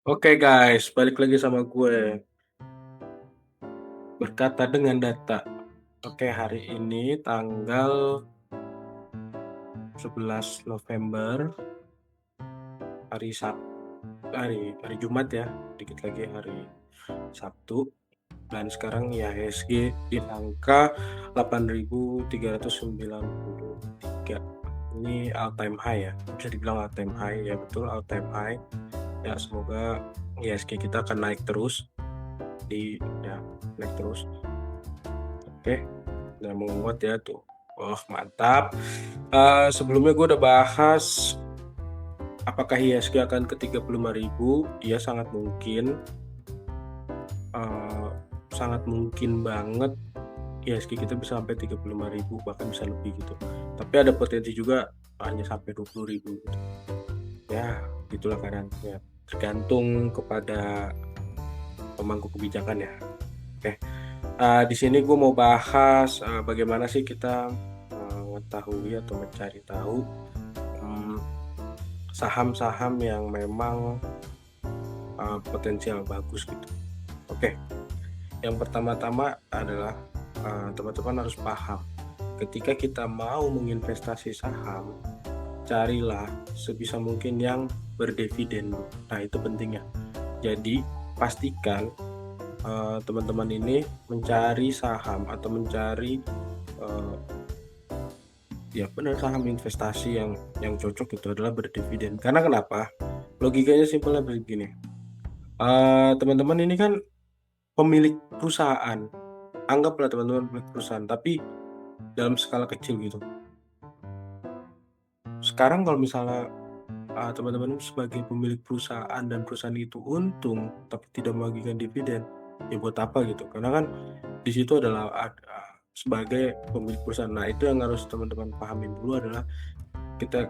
Oke guys, balik lagi sama gue, berkata dengan data. Oke, hari ini tanggal 11 November, hari Sab hari hari Jumat ya, dikit lagi hari Sabtu, dan sekarang IHSG di angka 8.393. Ini all time high ya, bisa dibilang all time high ya, betul all time high. Ya, semoga IHSG kita akan naik terus naik terus. Oke. Udah menguat ya tuh. Oh, mantap. Sebelumnya gue udah bahas apakah IHSG akan ke 35.000. Iya, eh, sangat mungkin banget IHSG kita bisa sampai 35.000, bahkan bisa lebih gitu. Tapi ada potensi juga hanya sampai 20.000 gitu. Ya, gitulah keadaan ya. Tergantung kepada pemangku kebijakan ya. Oke. Di sini gue mau bahas bagaimana sih kita mengetahui atau mencari tahu hmm, saham-saham yang memang potensial bagus gitu. Oke, yang pertama-tama adalah teman-teman harus paham, ketika kita mau menginvestasi saham, carilah sebisa mungkin yang berdividen. Nah, itu pentingnya. Jadi pastikan teman-teman ini mencari saham atau mencari eh, ya benar, saham investasi yang cocok itu adalah berdividen. Karena kenapa? Logikanya simpelnya begini. Teman-teman ini kan pemilik perusahaan. Anggaplah teman-teman pemilik perusahaan, tapi dalam skala kecil gitu. Sekarang kalau misalnya teman-teman sebagai pemilik perusahaan dan perusahaan itu untung tapi tidak membagikan dividen, ya buat apa gitu? Karena kan di situ adalah sebagai pemilik perusahaan. Nah, itu yang harus teman-teman pahamin dulu adalah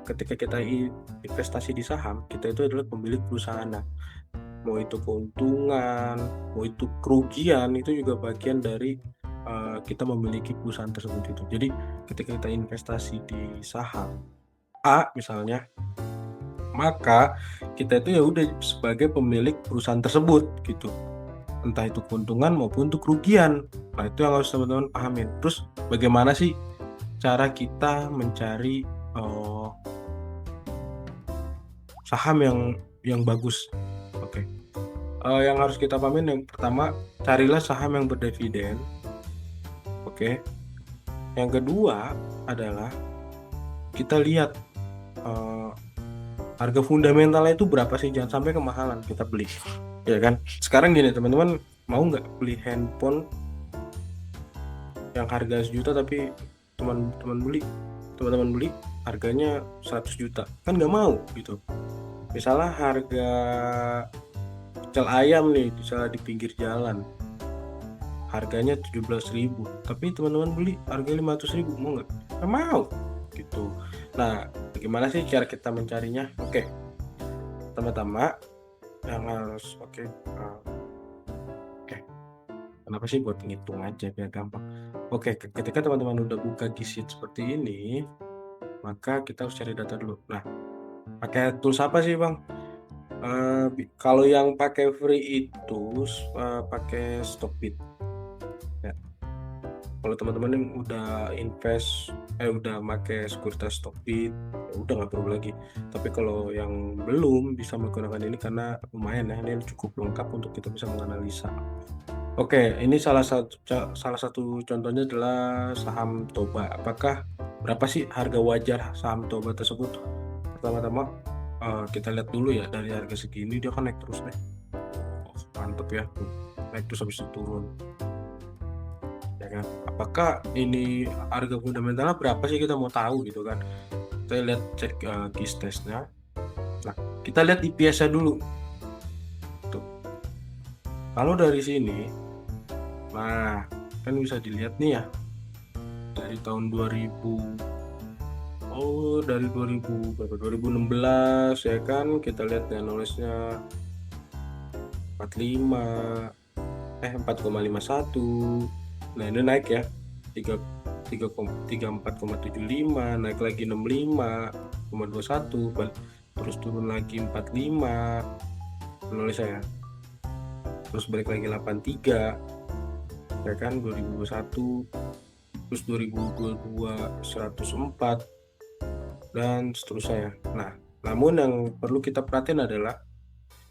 ketika kita investasi di saham, kita itu adalah pemilik perusahaan. Nah, mau itu keuntungan, mau itu kerugian, itu juga bagian dari kita memiliki perusahaan tersebut itu. Jadi ketika kita investasi di saham A misalnya, maka kita itu ya udah sebagai pemilik perusahaan tersebut gitu. Entah itu keuntungan maupun itu kerugian. Nah, itu yang harus teman-teman pahamin. Terus bagaimana sih cara kita mencari saham yang bagus? Oke. Yang harus kita pahamin, yang pertama, carilah saham yang berdividen. Oke. Yang kedua adalah kita lihat eh, harga fundamentalnya itu berapa sih, jangan sampai kemahalan kita beli. Ya kan? Sekarang gini teman-teman, mau nggak beli handphone yang harga 1 juta tapi teman-teman beli harganya 100 juta? Kan nggak mau gitu. Misalnya harga pecel ayam nih, misalnya di pinggir jalan, harganya 17.000, tapi teman-teman beli harga 500.000, mau nggak? Nggak mau gitu. Nah, bagaimana sih cara kita mencarinya? Oke, pertama-tama yang harus oke, kenapa sih, buat ngitung aja biar gampang. Oke, ketika teman-teman udah buka di sheet seperti ini, maka kita harus cari data dulu. Nah, pakai tools apa sih bang? Kalau yang pakai free itu pakai Stockbit ya. Kalau teman-teman yang udah udah pakai sekuritas Stockbit, ya udah nggak perlu lagi. Tapi kalau yang belum, bisa menggunakan ini karena lumayan ya, ini cukup lengkap untuk kita bisa menganalisa. Oke, ini salah satu contohnya adalah saham Toba. Apakah berapa sih harga wajar saham Toba tersebut? Pertama-tama kita lihat dulu ya, dari harga segini dia kan naik terus nih. Oh, mantep ya, naik terus habis itu turun. Ya kan? Apakah ini harga fundamentalnya berapa sih, kita mau tahu gitu kan? Kita lihat, cek key stage-nya. Nah, kita lihat EPS-nya dulu. Tuh. Kalau dari sini, nah kan bisa dilihat nih ya, dari tahun 2000, dari 2000 berapa, 2016 ya kan, kita lihat ya knowledge-nya 45, 4,51. Nah, ini naik ya, 3 34,75, naik lagi 65,21, terus turun lagi 45. menulis saya. Terus balik lagi 83, ya kan, 2021, terus 2022 104, dan seterusnya. Nah, namun yang perlu kita perhatiin adalah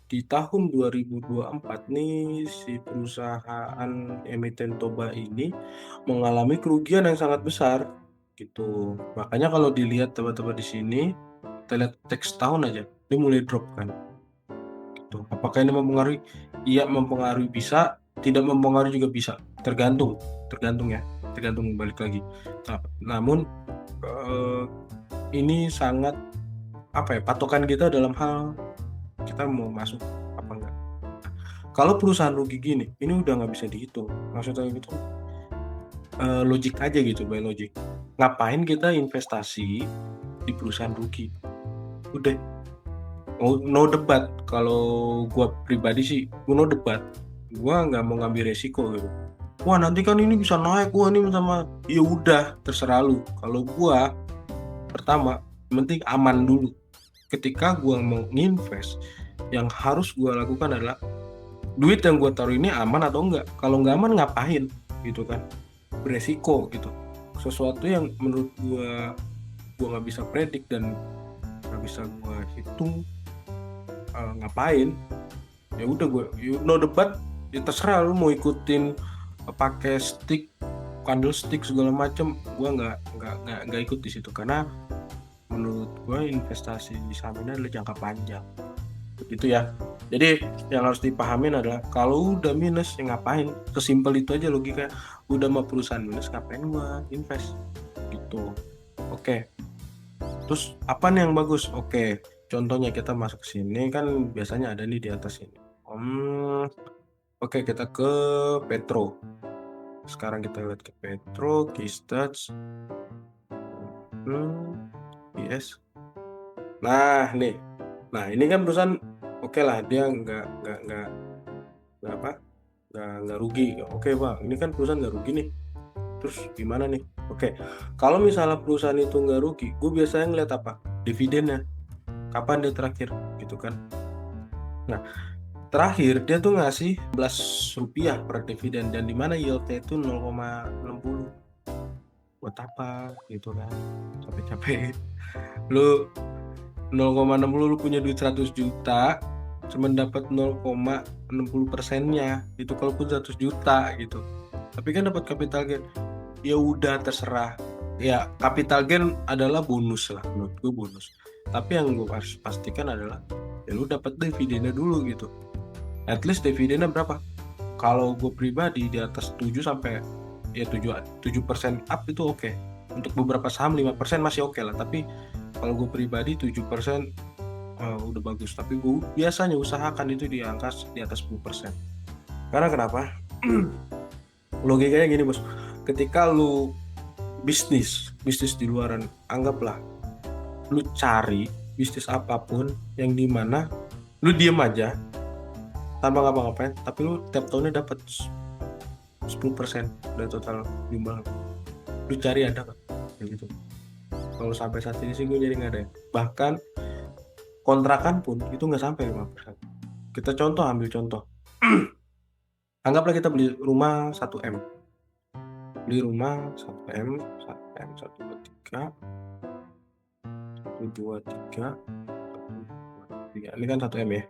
di tahun 2024 nih si perusahaan emiten Toba ini mengalami kerugian yang sangat besar gitu. Makanya kalau dilihat teman-teman di sini, kita lihat teks tahun aja, dia mulai drop kan. Gitu. Apakah ini mempengaruhi? Iya, mempengaruhi bisa, tidak mempengaruhi juga bisa. Tergantung ya, tergantung balik lagi. Namun ini sangat patokan kita dalam hal kita mau masuk apa enggak. Kalau perusahaan rugi gini, ini udah nggak bisa dihitung. Maksudnya gitu, logik aja gitu, by logic. Ngapain kita investasi di perusahaan rugi? Udah, no debat. Kalau gua pribadi sih, no debat. Gua nggak mau ngambil resiko gitu. Wah, nanti kan ini bisa naik, wah ini sama. Ya udah, terserah lu. Kalau gua, pertama, penting aman dulu. Ketika gua mau invest, yang harus gua lakukan adalah duit yang gue taruh ini aman atau enggak. Kalau nggak aman ngapain gitu kan, beresiko gitu. Sesuatu yang menurut gue nggak bisa predik dan nggak bisa gue hitung, ngapain. Ya udah, gue no debat, ya terserah lu mau ikutin pakai stick, candlestick segala macem. Gue nggak ikut di situ, karena menurut gue investasi di saham ini adalah jangka panjang gitu ya. Jadi yang harus dipahamin adalah kalau udah minus ya ngapain, sesimpel itu aja logika. Udah mau perusahaan minus ngapain gua invest gitu. Oke, terus apa nih yang bagus? Oke, contohnya kita masuk sini kan biasanya ada nih di atas ini. Oke, kita ke Petro. Sekarang kita lihat ke Petro, Keystats, yes. Nah ini kan perusahaan oke lah, dia nggak rugi. Oke bang, ini kan perusahaan nggak rugi nih. Terus gimana nih? Oke, kalau misalnya perusahaan itu nggak rugi, gue biasanya ngeliat apa? Dividennya. Kapan dia terakhir? Gitu kan. Nah, terakhir dia tuh ngasih Rp11 per dividen, dan dimana yieldnya itu 0,60. Buat apa gitu kan? Capek-capek. Lu 0,60, lu punya duit 100 juta, cuma dapat 0,60%-nya itu, kalaupun 100 juta gitu. Tapi kan dapat capital gain. Ya udah terserah. Ya capital gain adalah bonus lah, menurut gue bonus. Tapi yang gue harus pastikan adalah ya lu dapat dividennya dulu gitu. At least dividennya berapa? Kalau gue pribadi di atas 7 sampai ya 7% up itu oke. Untuk beberapa saham 5% masih oke lah, tapi kalau gue pribadi 7% udah bagus. Tapi gue biasanya usahakan itu di angka di atas 10%. Karena kenapa? Logikanya gini bos, ketika lu bisnis di luaran, anggaplah lu cari bisnis apapun yang dimana lu diem aja tanpa ngapa-ngapain, tapi lu tiap tahunnya dapat 10% dari total jumlah. Lu cari ada kan kayak gitu. Kalau sampai saat ini sih gue jadi nggak ada. Bahkan kontrakan pun itu nggak sampai 5%. Kita ambil contoh. Anggaplah kita beli rumah 1M. Beli rumah 1M, 123, 123, 123. Ini kan 1M ya.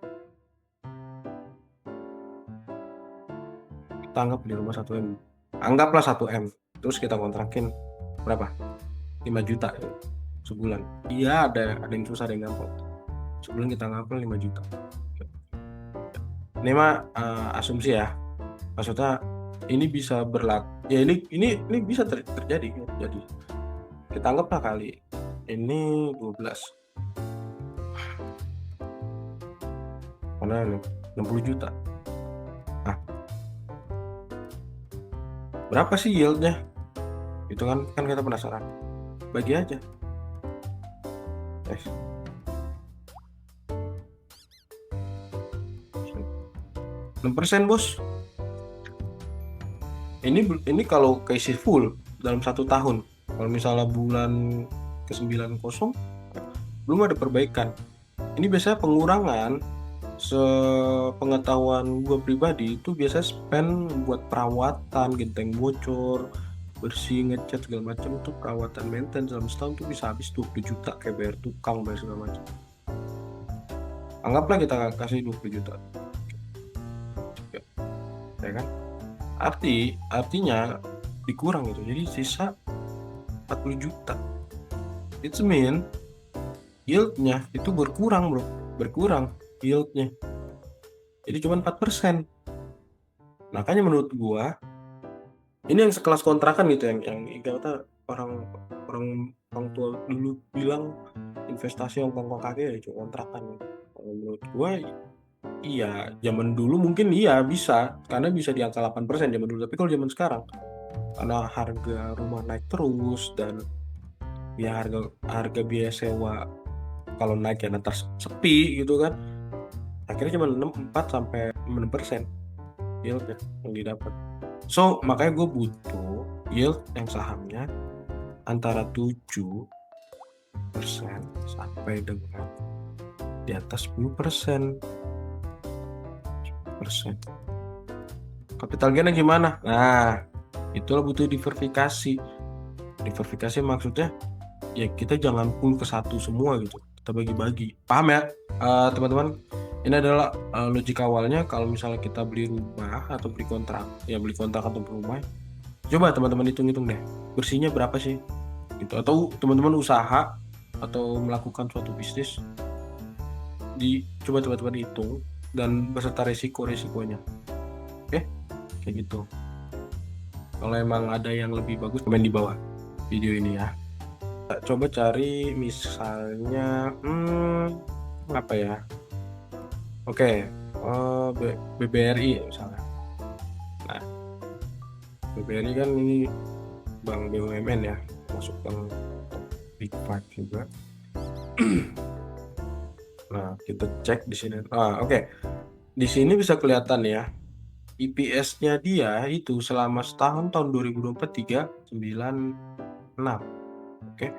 Kita anggap beli rumah 1M. Anggaplah 1M. Terus kita kontrakin berapa? 5 juta sebulan. Iya, ada yang susah, ada yang gampang. Sebulan kita anggap 5 juta. Ini mah asumsi ya. Maksudnya ini bisa berlaku. Ya ini bisa terjadi. Jadi kita anggaplah kali ini 12. Mana nih? 60 juta. Nah, berapa sih yieldnya? Itu kan kita penasaran. Bagi aja. 6% bos. Ini kalau keisi full dalam 1 tahun. Kalau misalnya bulan ke 90 belum ada perbaikan. Ini biasanya pengurangan sepengetahuan gue pribadi itu biasa spend buat perawatan, genteng bocor, bersih, ngecat segala macam, itu perawatan maintenance dalam setahun tuh bisa habis 20 juta, kayak bayar tukang, bayar segala macam. Anggaplah kita kasih 20 juta, ya kan? Artinya dikurang itu, jadi sisa 40 juta. Itu mean yieldnya itu berkurang, bro, berkurang yieldnya. Jadi cuma 4%. Makanya menurut gua ini yang sekelas kontrakan gitu, yang kata orang orang orang tua dulu bilang investasi yang kakek ya cuma kontrakan. Kalau menurut gua iya, zaman dulu mungkin iya bisa, karena bisa di angka 8% zaman dulu. Tapi kalau zaman sekarang, karena harga rumah naik terus dan ya harga harga biaya sewa kalau naik ya nanti sepi gitu kan, akhirnya cuma 4 sampai 6% yield yang didapat. So makanya gue butuh yield yang sahamnya antara 7% sampai dengan di atas 10%. Capital gain gimana? Nah, itulah butuh diversifikasi. Diversifikasi maksudnya ya kita jangan full ke satu semua gitu. Kita bagi-bagi. Paham ya, teman-teman? Ini adalah logika awalnya kalau misalnya kita beli rumah atau beli kontrak, ya beli kontrak atau beli rumah. Coba teman-teman hitung-hitung deh, bersihnya berapa sih? Gitu. Atau teman-teman usaha atau melakukan suatu bisnis, coba teman-teman hitung dan beserta resikonya. Oke, kayak gitu. Kalau emang ada yang lebih bagus, komen di bawah video ini ya. Coba cari misalnya apa ya? Oke, BBRI misalnya. Nah, BBRI kan ini bank BUMN ya, masuk bank Big Five juga. Nah, kita cek di sini. Oke. Di sini bisa kelihatan ya. EPS-nya dia itu selama setahun tahun 2024 396. Oke.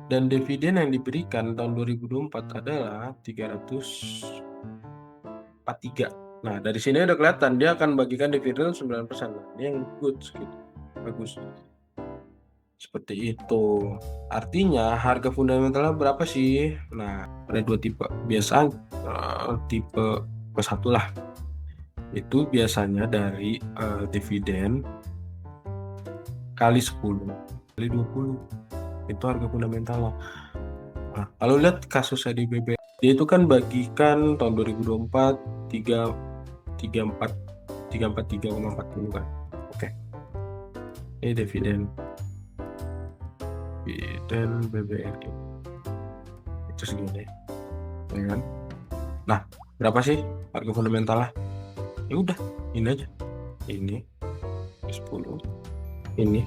Dan dividen yang diberikan tahun 2024 adalah 343. Nah, dari sini udah kelihatan dia akan bagikan dividen 9%. Nah, ini yang good gitu. Bagus. Seperti itu. Artinya harga fundamentalnya berapa sih? Nah, ada dua tipe. Biasa tipe ke-1 lah. Itu biasanya dari dividen kali 10 kali 20. Itu harga fundamental. Nah, kalau lihat kasusnya di BB, dia itu kan bagikan tahun 2024 343,40 kan. Oke. Ini dividen BBRI itu segini, ya kan? Nah, berapa sih harga fundamentalnya? Ya udah, ini aja. Ini 10, ini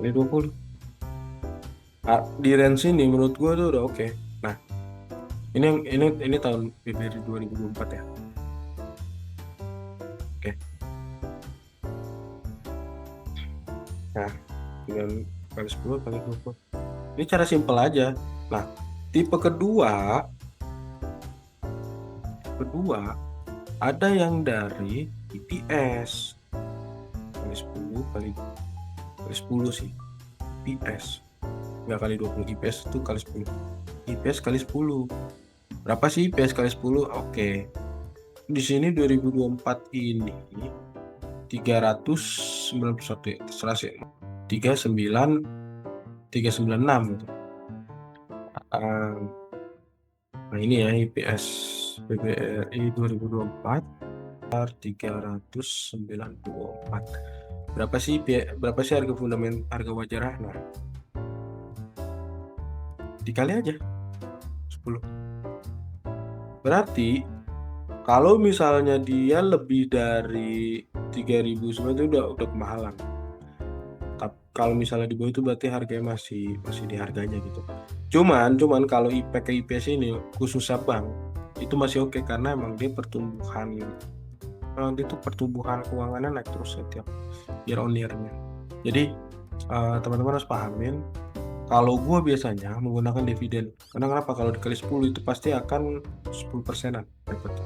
20. Di range ini menurut gue tuh udah oke. Nah, ini tahun BBRI 2024 ya. Oke. Nah, dengan kali 10 kali 20. Ini cara simpel aja. Nah, tipe kedua ada yang dari EPS kali 10 kali 10 sih. EPS nggak kali 20, EPS itu kali 10. EPS kali 10. Berapa sih EPS kali 10? Oke. Di sini 2024 ini 391 ya, terserah sih. 396 gitu. Nah, ini ya EPS BBRI 2024 394. Berapa sih harga fundamental, harga wajar? Nah, dikali aja 10. Berarti kalau misalnya dia lebih dari 3.000 sebenarnya udah kemahalan. Tapi kalau misalnya di bawah itu berarti harganya masih di harganya gitu. Cuman kalau IP ke IPS ini khususnya bank itu masih oke karena emang dia pertumbuhan keuangannya naik terus setiap year on year-nya. Jadi teman-teman harus pahamin Kalau gue biasanya menggunakan dividen. Karena kenapa? Kalau dikali 10 itu pasti akan 10%-an dapatnya.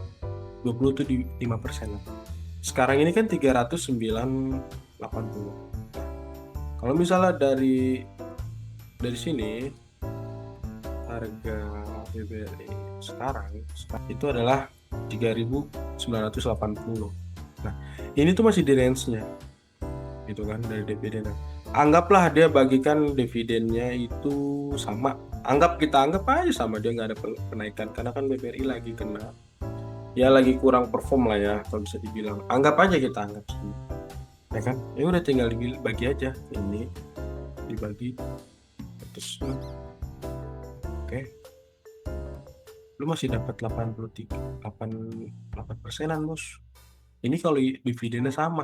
20 itu di 5%-an. Sekarang ini kan 309,80. Kalau misalnya dari sini harga BBRI sekarang itu adalah 3.980. Nah, ini tuh masih di range-nya gitu kan dari dividen. Anggaplah dia bagikan dividennya itu sama. Kita anggap aja sama, dia nggak ada kenaikan karena kan BBRI lagi kena, ya lagi kurang perform lah ya kalau bisa dibilang. Anggap aja kita anggap sama, ya kan? Ya udah tinggal dibagi aja, ini dibagi terus. Oke, lu masih dapat 8%-an bos. Ini kalau dividennya sama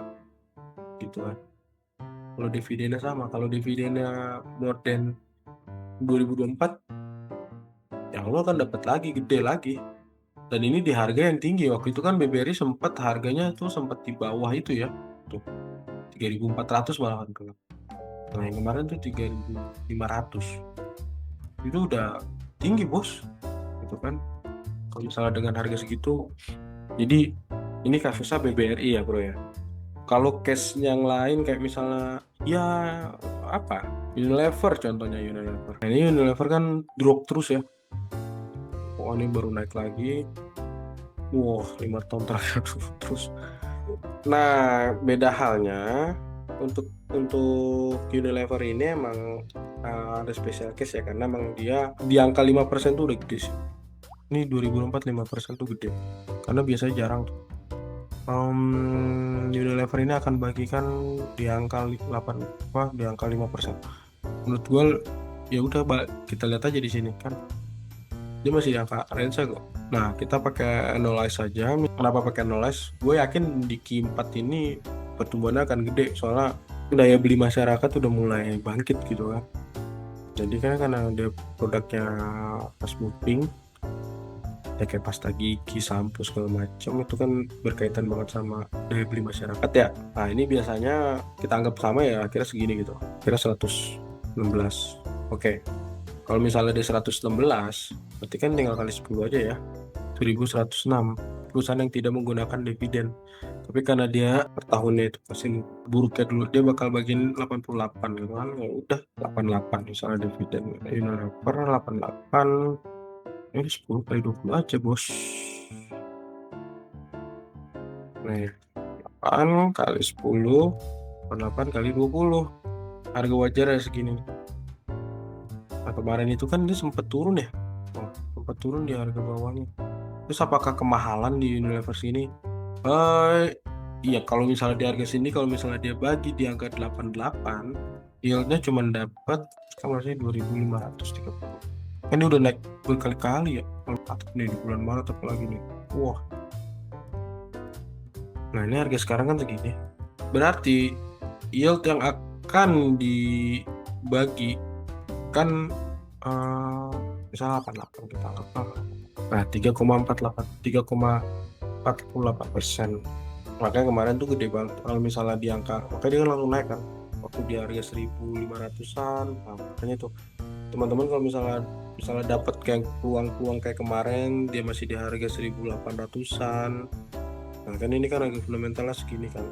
gitu kan. Kalau dividennya sama, kalau dividennya more than 2024, ya lu akan dapat lagi, gede lagi. Dan ini di harga yang tinggi. Waktu itu kan BBRI sempat harganya tuh sempat di bawah itu ya, tuh 3.400 malahan kan. Nah yang kemarin tuh 3.500, itu udah tinggi bos gitu kan. Kalau misalnya dengan harga segitu, jadi ini kasusnya BBRI ya bro ya. Kalau case yang lain kayak misalnya ya apa, Unilever contohnya. Unilever, nah, ini Unilever kan drop terus ya. Oh ini baru naik lagi, wah 5 tahun terakhir terus. Nah beda halnya untuk Unilever ini emang ada special case ya, karena emang dia di angka 5% tuh udah gede sih. Ini 2004 5% tuh gede, karena biasanya jarang tuh. Unilever ini akan bagikan di angka 8 di angka 5%. Menurut gue ya udah kita lihat aja di sini kan dia masih di angka range kok. Nah kita pakai analyze saja. Kenapa pakai analyze? Gue yakin di Q4 ini pertumbuhannya akan gede, soalnya daya beli masyarakat udah mulai bangkit gitu kan. Jadi kan karena dia produknya fast moving ya, kayak pasta gigi, sampo segala macam, itu kan berkaitan banget sama daya beli masyarakat ya. Nah ini biasanya kita anggap sama ya, kira segini gitu, kira 116. Oke, kalau misalnya dia 116 berarti kan tinggal kali 10 aja ya, 1106 perusahaan yang tidak menggunakan dividen. Tapi karena dia per tahunnya itu pasti buruknya dulu, dia bakal bagiin 88 gitu kan. Ya udah 88 misalnya dividen per 88, ini 10 kali 20 aja bos. Nih 8 kali 10, 8 kali 20, harga wajar ya segini. Nah kemarin itu kan dia sempat turun ya, sempat turun di harga bawahnya. Terus apakah kemahalan di Unilever ini? Iya, kalau misalnya di harga sini, kalau misalnya dia bagi di angka 88, yieldnya cuma dapat sekarang masih 2.530. Kan dia udah naik berkali-kali ya. Atau nih di bulan Maret apalagi nih. Wah. Nah ini harga sekarang kan segini. Berarti yield yang akan dibagi kan misalnya 88 kita anggap. Nah 3,48%. Makanya kemarin tuh gede banget. Kalau misalnya di angka, makanya dia kan langsung naik kan. Waktu di harga 1.500-an. Nah, makanya tuh teman-teman kalau misalnya dapat kayak peluang-peluang kayak kemarin, dia masih di harga 1.800-an. Nah kan ini kan harga fundamentalnya segini kan.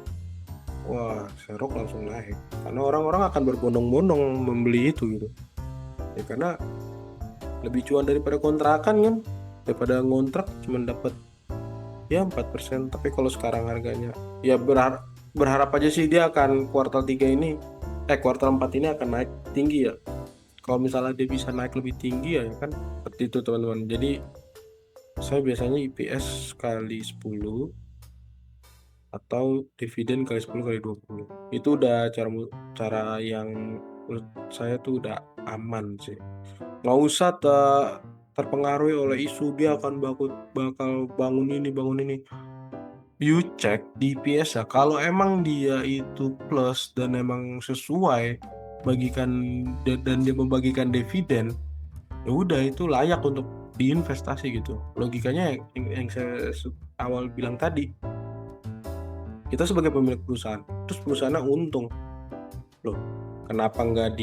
Wah, serok langsung naik. Karena orang-orang akan berbondong-bondong membeli itu gitu. Ya karena lebih cuan daripada kontrakan kan. Daripada ngontrak cuma dapat ya 4%. Tapi kalau sekarang harganya ya berharap aja sih dia akan kuartal 4 ini akan naik tinggi ya. Kalau misalnya dia bisa naik lebih tinggi ya kan seperti itu teman-teman. Jadi saya biasanya IPS kali 10 atau dividen kali 10 kali 20. Itu udah cara yang menurut saya tuh udah aman sih. Nggak usah terpengaruhi oleh isu dia akan bakal bangun ini. You cek di IPS ya, kalau emang dia itu plus dan emang sesuai bagikan dan dia membagikan dividen, ya udah itu layak untuk diinvestasi gitu. Logikanya yang saya awal bilang tadi, kita sebagai pemilik perusahaan, terus perusahaannya untung, loh kenapa nggak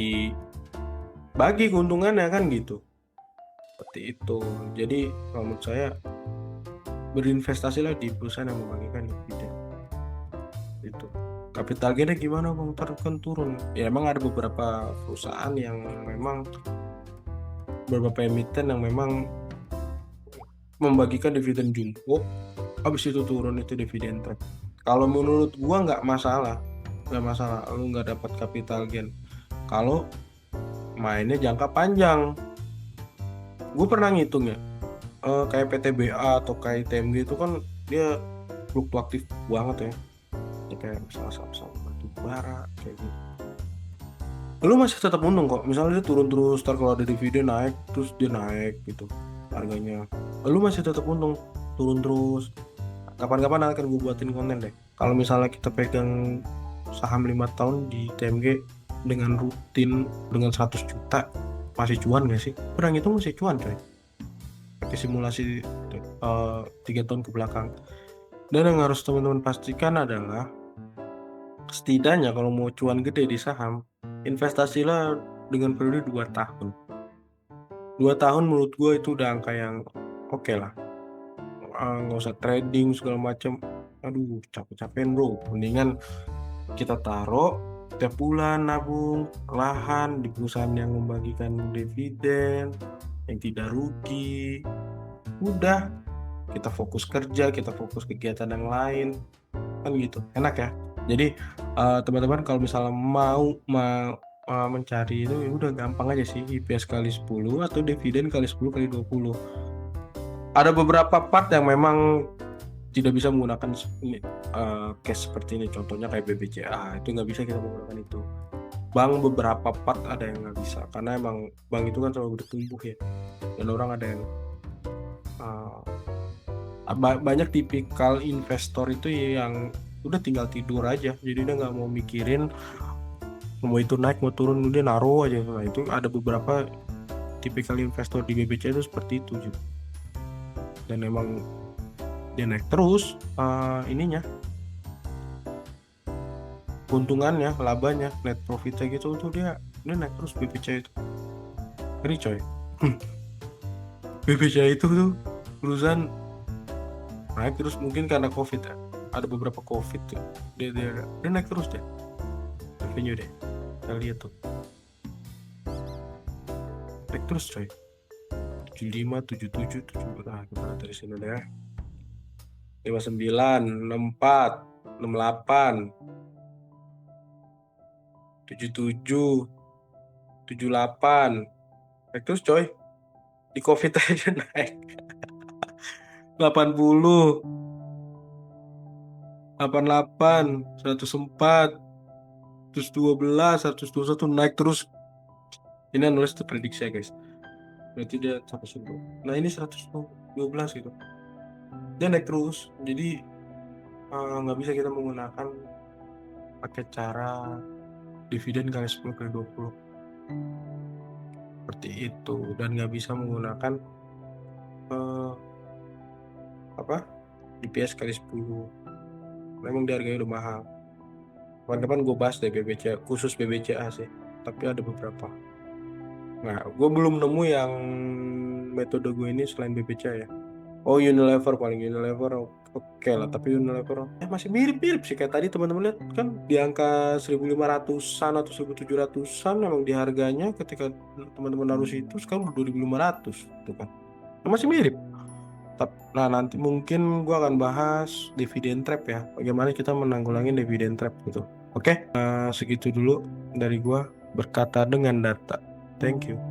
bagi keuntungannya kan gitu. Seperti itu. Jadi kalau menurut saya berinvestasilah di perusahaan yang membagikan dividen itu. Capital gainnya gimana bang? Ntar kan turun. Ya emang ada beberapa perusahaan yang memang beberapa emiten yang memang membagikan dividen jumbo, habis itu turun itu dividen trap. Kalau menurut gua nggak masalah, lu nggak dapat capital gain. Kalau mainnya jangka panjang, gue pernah ngitung ya, kayak PTBA atau kayak TMG itu kan dia fluktuatif banget ya. Ya kayak misalnya saham-saham batu bara kayak gitu. Lu masih tetap untung kok. Misalnya dia turun terus, ntar kalau ada dividen naik, terus dia naik gitu harganya. Lu masih tetap untung, turun terus. Kapan-kapan akan gue buatin konten deh. Kalau misalnya kita pegang saham 5 tahun di TMG dengan rutin dengan 100 juta, masih cuan gak sih? Pernah ngitung masih cuan coy. Pakai simulasi 3 tahun ke belakang. Dan yang harus teman-teman pastikan adalah setidaknya kalau mau cuan gede di saham, investasilah dengan periode 2 tahun. 2 tahun menurut gue itu udah angka yang oke lah. Nggak usah trading segala macam. Aduh, capek-capekin bro. Mendingan kita taruh tiap bulan nabung perlahan di perusahaan yang membagikan dividen yang tidak rugi. Udah, kita fokus kerja, kita fokus kegiatan yang lain. Kan gitu, enak ya. Jadi teman-teman kalau misalnya mau mencari itu ya udah gampang aja sih, IPS kali 10 atau dividen kali 10 kali 20. Ada beberapa part yang memang tidak bisa menggunakan cash seperti ini, contohnya kayak BBCA itu nggak bisa kita menggunakan itu. Bank beberapa part ada yang nggak bisa karena emang bank itu kan selalu bertumbuh ya, dan orang ada yang uh, banyak tipikal investor itu yang udah tinggal tidur aja, jadi dia nggak mau mikirin mau itu naik mau turun, dia naruh aja. Nah itu ada beberapa tipikal investor di BBC itu seperti itu juga. Dan emang dia naik terus ininya, keuntungannya, labanya, net profitnya gitu tuh dia naik terus BBC itu. Ini coy, BBC itu tuh perusahaan naik terus mungkin karena COVID ya. Ada beberapa COVID tuh. Dia naik terus deh. Revenue deh. Kita lihat tuh. Naik terus coy. 75, 77, 70. Nah, kita lihat dari sini deh. 59, 64, 68, 77, 78. Naik terus coy. Di COVID aja naik. 80, 88, 104, 112, 121 naik terus. Ini nulis itu prediksi ya guys. Berarti dia 110. Nah ini 112 gitu. Dia naik terus. Jadi nggak bisa kita menggunakan pakai cara dividen kali 10 kali 20. Seperti itu. Dan nggak bisa menggunakan DPS kali 10. Memang di harganya udah mahal. Kapan-kapan gue bahas deh BBCA, khusus BBCA sih. Tapi ada beberapa. Nah, gue belum nemu yang metode gue ini selain BBCA ya. Oh, Unilever paling Unilever oke lah, tapi Unilever masih mirip-mirip sih kayak tadi teman-teman lihat kan di angka 1.500-an atau 1.700-an memang di harganya ketika teman-teman harus itu sekarang 2.500 tuh kan. Masih mirip. Nah, nanti mungkin gua akan bahas dividen trap ya. Bagaimana kita menanggulangi dividen trap gitu. Oke, segitu dulu dari gua berkata dengan data. Thank you.